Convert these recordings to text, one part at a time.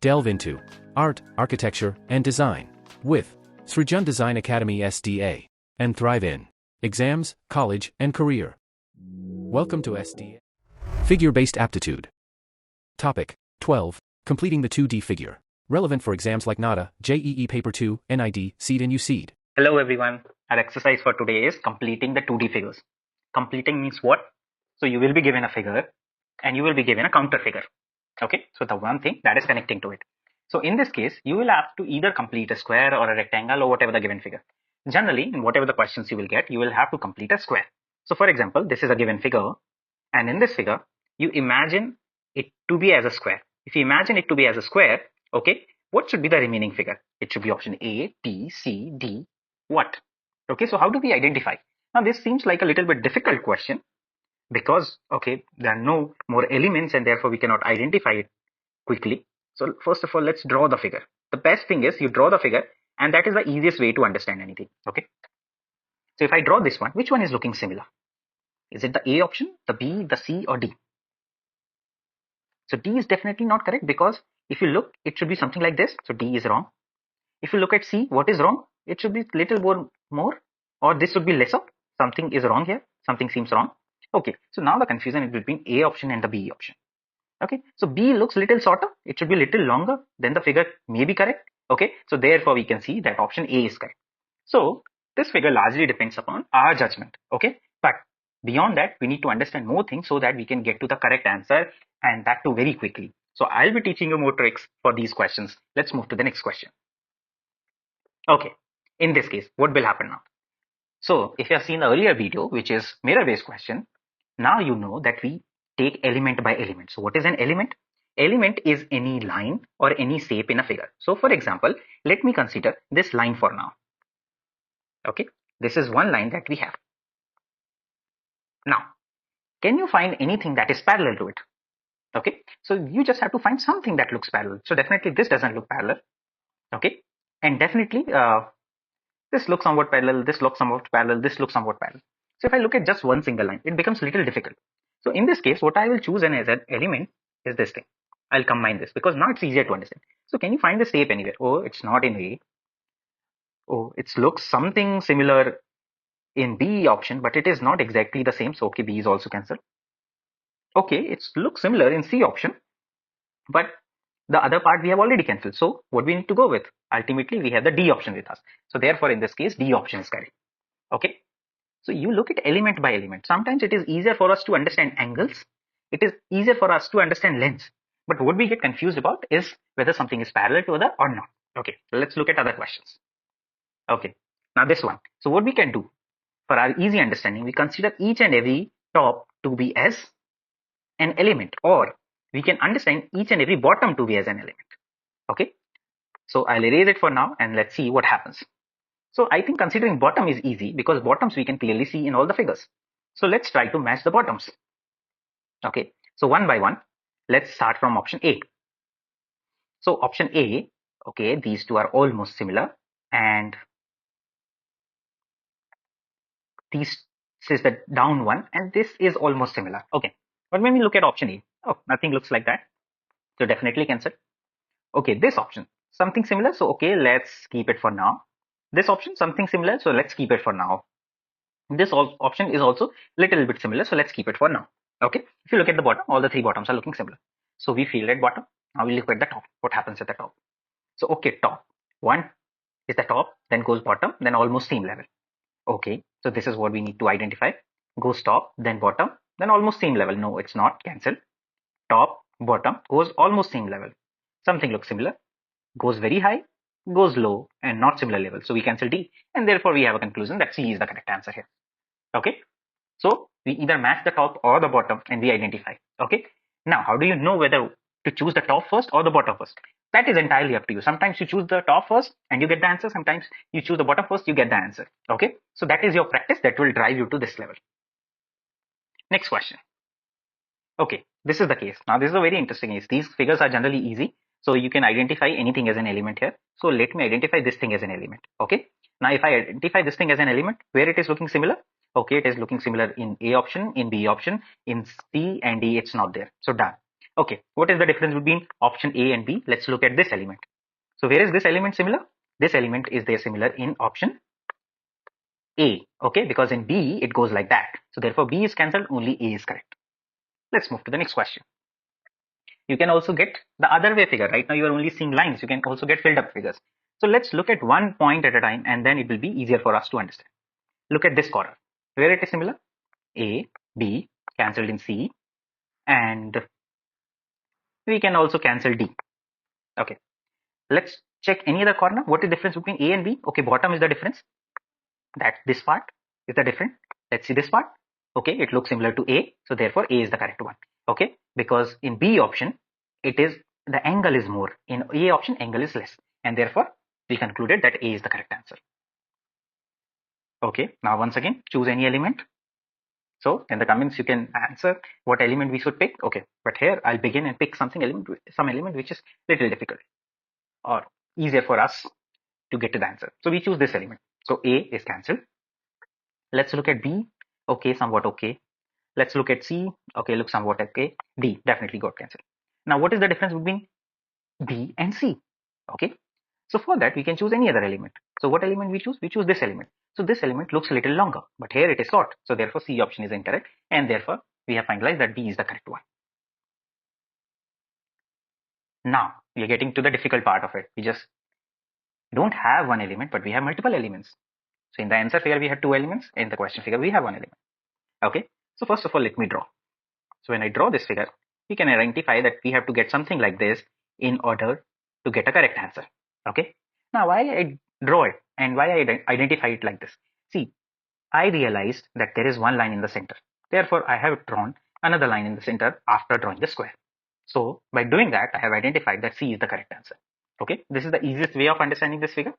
Delve into art, architecture, and design with Srijan Design Academy SDA and thrive in exams, college, and career. Welcome to SDA. Figure-based aptitude. Topic 12. Completing the 2D figure. Relevant for exams like NATA, JEE P2, NID, CEED and UCEED. Hello everyone. Our exercise for today is completing the 2D figures. Completing means what? So you will be given a figure and you will be given a counter figure. Okay, so the one thing that is connecting to it. So in this case, you will have to either complete a square or a rectangle or whatever the given figure. Generally, in whatever the questions you will get, you will have to complete a square. So for example, this is a given figure, and in this figure, you imagine it to be as a square. If you imagine it to be as a square, okay, what should be the remaining figure? It should be option A, B, C, D, what? Okay, so how do we identify? Now this seems like a little bit difficult question because, okay, there are no more elements and therefore we cannot identify it quickly. So first of all, let's draw the figure. The best thing is you draw the figure and that is the easiest way to understand anything. Okay. So if I draw this one, which one is looking similar? Is it the A option, the B, the C or D? So D is definitely not correct because if you look, it should be something like this. So D is wrong. If you look at C, what is wrong? It should be little more or this should be lesser. Something is wrong here. Something seems wrong. Okay, so now the confusion is between A option and the B option. Okay, so B looks little shorter. It should be little longer. Then the figure may be correct. Okay, so therefore we can see that option A is correct. So this figure largely depends upon our judgment. Okay, but beyond that, we need to understand more things so that we can get to the correct answer and that too very quickly. So I'll be teaching you more tricks for these questions. Let's move to the next question. Okay, in this case, what will happen now? So if you have seen the earlier video, which is mirror-based question, now you know that we take element by element. So what is an element? Element is any line or any shape in a figure. So for example, let me consider this line for now. Okay, this is one line that we have. Now, can you find anything that is parallel to it? Okay, so you just have to find something that looks parallel. So definitely this doesn't look parallel. Okay, and definitely this looks somewhat parallel, this looks somewhat parallel, this looks somewhat parallel. So if I look at just one single line, it becomes a little difficult. So in this case, what I will choose as an element is this thing. I'll combine this because now it's easier to understand. So can you find the shape anywhere? Oh, it's not in A. Oh, it looks something similar in B option, but it is not exactly the same. So okay, B is also cancelled. Okay, it looks similar in C option, but the other part we have already cancelled. So what we need to go with? Ultimately, we have the D option with us. So therefore, in this case, D option is correct. Okay. So you look at element by element. Sometimes it is easier for us to understand angles. It is easier for us to understand lengths. But what we get confused about is whether something is parallel to other or not. Okay, so let's look at other questions. Okay, now this one. So what we can do for our easy understanding, we consider each and every top to be as an element, or we can understand each and every bottom to be as an element. Okay, so I'll erase it for now and let's see what happens. So I think considering bottom is easy because bottoms we can clearly see in all the figures. So let's try to match the bottoms. Okay, so one by one, let's start from option A. So option A, okay, these two are almost similar and this is the down one and this is almost similar. Okay, but when we look at option A, oh, nothing looks like that. So definitely cancel. Okay, this option, something similar. So okay, let's keep it for now. This option, something similar, so let's keep it for now. This option is also a little bit similar, so let's keep it for now. Okay, if you look at the bottom, all the three bottoms are looking similar. So we feel at bottom. Now we look at the top. What happens at the top? So okay, top. One is the top, then goes bottom, then almost same level. Okay, so this is what we need to identify. Goes top, then bottom, then almost same level. No, it's not. Cancel. Top, bottom, goes almost same level. Something looks similar. Goes very high, goes low and not similar level. So we cancel D and therefore we have a conclusion that C is the correct answer here. Okay. So we either match the top or the bottom and we identify. Okay. Now, how do you know whether to choose the top first or the bottom first? That is entirely up to you. Sometimes you choose the top first and you get the answer. Sometimes you choose the bottom first, you get the answer. Okay. So that is your practice that will drive you to this level. Next question. Okay. This is the case. Now this is a very interesting case. These figures are generally easy. So you can identify anything as an element here. So let me identify this thing as an element. Okay. Now if I identify this thing as an element, where it is looking similar? Okay, it is looking similar in A option, in B option, in C and D, it's not there. So done. Okay, what is the difference between option A and B? Let's look at this element. So where is this element similar? This element is there similar in option A, okay, because in B it goes like that. So therefore B is cancelled, only A is correct. Let's move to the next question. You can also get the other way figure. Right now you are only seeing lines. You can also get filled up figures. So let's look at one point at a time, and then it will be easier for us to understand. Look at this corner. Where it is similar? A, B, cancelled in C, and we can also cancel D. Okay. Let's check any other corner. What is the difference between A and B? Okay, bottom is the difference. That this part is the difference. Let's see this part. Okay, it looks similar to A, so therefore A is the correct one. Okay, because in B option, it is the angle is more. In A option, angle is less, and therefore we concluded that A is the correct answer. Okay, now once again, choose any element. So in the comments, you can answer what element we should pick. Okay, but here I'll begin and pick some element which is little difficult or easier for us to get to the answer. So we choose this element. So A is cancelled. Let's look at B. Okay, somewhat okay. Let's look at C. Okay, looks somewhat okay. D definitely got cancelled. Now, what is the difference between B and C? Okay, so for that we can choose any other element. So what element we choose? We choose this element. So this element looks a little longer, but here it is short. So therefore C option is incorrect, and therefore we have finalized that B is the correct one. Now we are getting to the difficult part of it. We just don't have one element, but we have multiple elements. So in the answer figure we have two elements. In the question figure we have one element. Okay, so first of all let me draw. So when I draw this figure, we can identify that we have to get something like this in order to get a correct answer. Okay. Now why I draw it and why I identify it like this? See, I realized that there is one line in the center. Therefore, I have drawn another line in the center after drawing the square. So by doing that, I have identified that C is the correct answer. Okay. This is the easiest way of understanding this figure.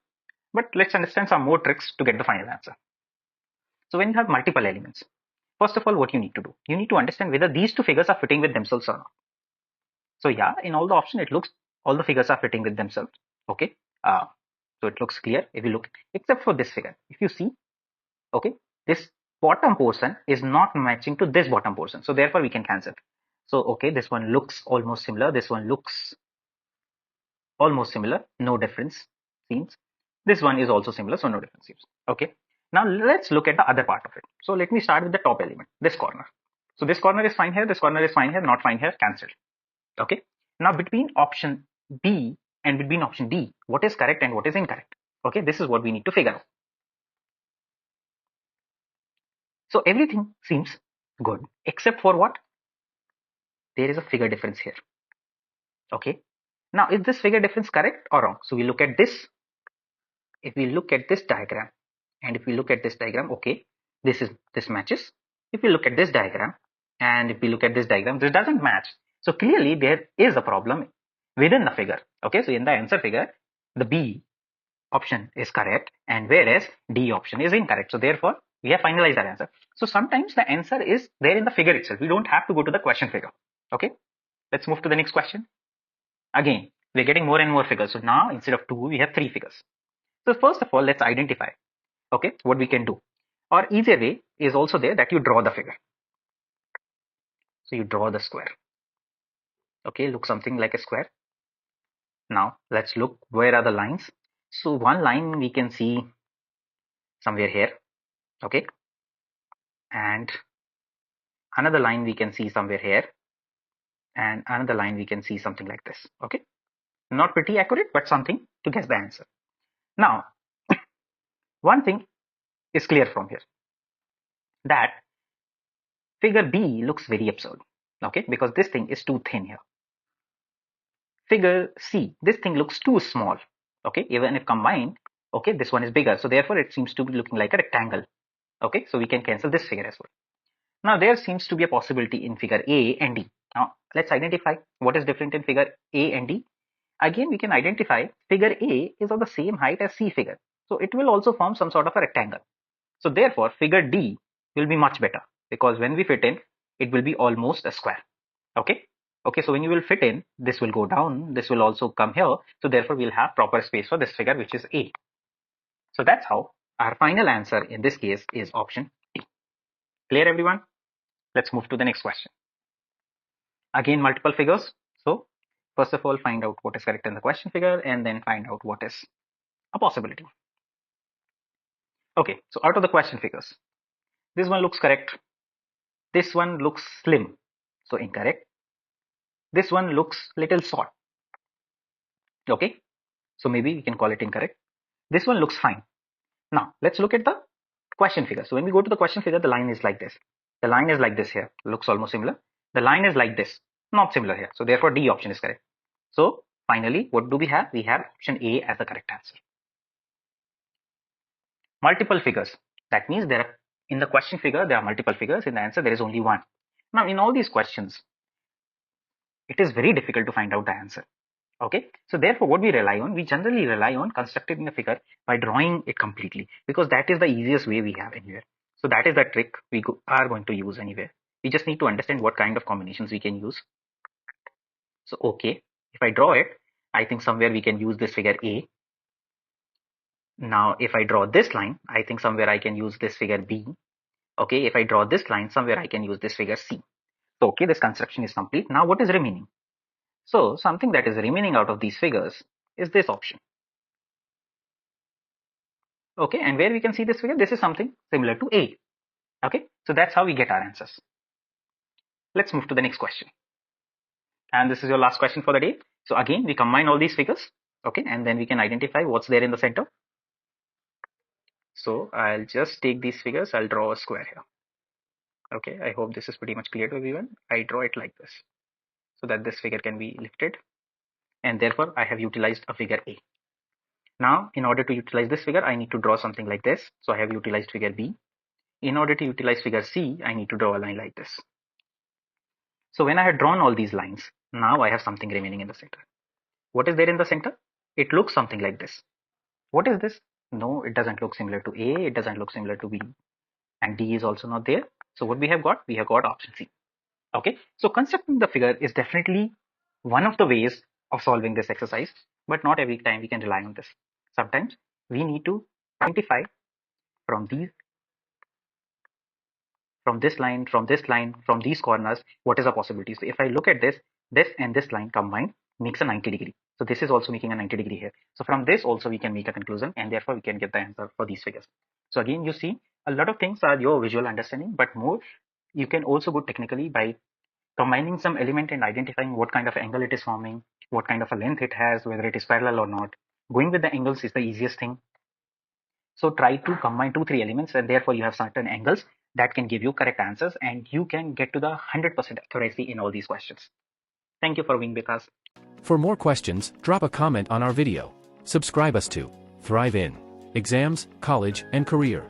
But let's understand some more tricks to get the final answer. So when you have multiple elements, first of all, what you need to do, you need to understand whether these two figures are fitting with themselves or not. So yeah, in all the option, it looks all the figures are fitting with themselves. Okay. So it looks clear if you look, except for this figure. If you see, okay, this bottom portion is not matching to this bottom portion. So therefore we can cancel. So okay, this one looks almost similar. This one looks almost similar. No difference seems. This one is also similar. So no difference seems. Okay. Now let's look at the other part of it. So let me start with the top element, this corner. So this corner is fine here. This corner is fine here. Not fine here. Cancelled. Okay. Now between option B and between option D, what is correct and what is incorrect? Okay. This is what we need to figure out. So everything seems good except for what? There is a figure difference here. Okay. Now is this figure difference correct or wrong? So we look at this. If we look at this diagram and if we look at this diagram, okay, this matches. If we look at this diagram and if we look at this diagram, this doesn't match. So clearly there is a problem within the figure. Okay. So in the answer figure, the B option is correct and whereas D option is incorrect. So therefore we have finalized our answer. So sometimes the answer is there in the figure itself. We don't have to go to the question figure. Okay. Let's move to the next question. Again, we're getting more and more figures. So now instead of two, we have three figures. So first of all, let's identify, okay, what we can do. Or easier way is also there that you draw the figure. So you draw the square. Okay, look something like a square. Now let's look where are the lines. So one line we can see somewhere here. Okay. And another line we can see somewhere here. And another line we can see something like this. Okay. Not pretty accurate, but something to guess the answer. Now, one thing is clear from here, that figure B looks very absurd. Okay, because this thing is too thin here. Figure C, this thing looks too small. Okay, even if combined, okay, this one is bigger. So therefore it seems to be looking like a rectangle. Okay, so we can cancel this figure as well. Now there seems to be a possibility in figure A and D. Now let's identify what is different in figure A and D. Again, we can identify figure A is of the same height as C figure. So it will also form some sort of a rectangle. So therefore figure D will be much better because when we fit in, it will be almost a square. Okay. Okay, so when you will fit in, this will go down, this will also come here. So therefore we'll have proper space for this figure, which is A. So that's how our final answer in this case is option D. Clear everyone? Let's move to the next question. Again, multiple figures. So first of all, find out what is correct in the question figure and then find out what is a possibility. Okay, so out of the question figures, this one looks correct. This one looks slim, so incorrect. This one looks little short. Okay, so maybe we can call it incorrect. This one looks fine. Now let's look at the question figure. So when we go to the question figure, the line is like this. The line is like this here. Looks almost similar. The line is like this. Not similar here. So therefore D option is correct. So finally, what do we have? We have option A as the correct answer. Multiple figures. That means there are, in the question figure, there are multiple figures. In the answer, there is only one. Now in all these questions, it is very difficult to find out the answer. Okay, so therefore what we rely on, we generally rely on constructing a figure by drawing it completely, because that is the easiest way we have anywhere. So that is the trick we are going to use anywhere. We just need to understand what kind of combinations we can use. So okay, if I draw it, I think somewhere we can use this figure A. Now if I draw this line, I think somewhere I can use this figure B. Okay, if I draw this line, somewhere I can use this figure C. So okay, this construction is complete. Now what is remaining? So something that is remaining out of these figures is this option. Okay, and where we can see this figure, this is something similar to A. Okay, so that's how we get our answers. Let's move to the next question. And this is your last question for the day. So again, we combine all these figures. Okay, and then we can identify what's there in the center. So I'll just take these figures. I'll draw a square here. Okay, I hope this is pretty much clear to everyone. I draw it like this so that this figure can be lifted. And therefore, I have utilized a figure A. Now, in order to utilize this figure, I need to draw something like this. So I have utilized figure B. In order to utilize figure C, I need to draw a line like this. So when I had drawn all these lines, now I have something remaining in the center. What is there in the center? It looks something like this. What is this? No, it doesn't look similar to A. It doesn't look similar to B. And D is also not there. So what we have got? We have got option C. Okay. So constructing the figure is definitely one of the ways of solving this exercise, but not every time we can rely on this. Sometimes we need to identify from this line, from this line, from these corners, what is a possibility. So if I look at this and this line combined makes a 90 degree. So this is also making a 90 degree here. So from this also we can make a conclusion, and therefore we can get the answer for these figures. So again, you see a lot of things are your visual understanding, but more you can also go technically by combining some element and identifying what kind of angle it is forming, what kind of a length it has, whether it is parallel or not. Going with the angles is the easiest thing. So try to combine 2-3 elements, and therefore you have certain angles that can give you correct answers, and you can get to the 100% accuracy in all these questions. Thank you for being with us. For more questions, drop a comment on our video. Subscribe us to Thrive in Exams, College, and Career.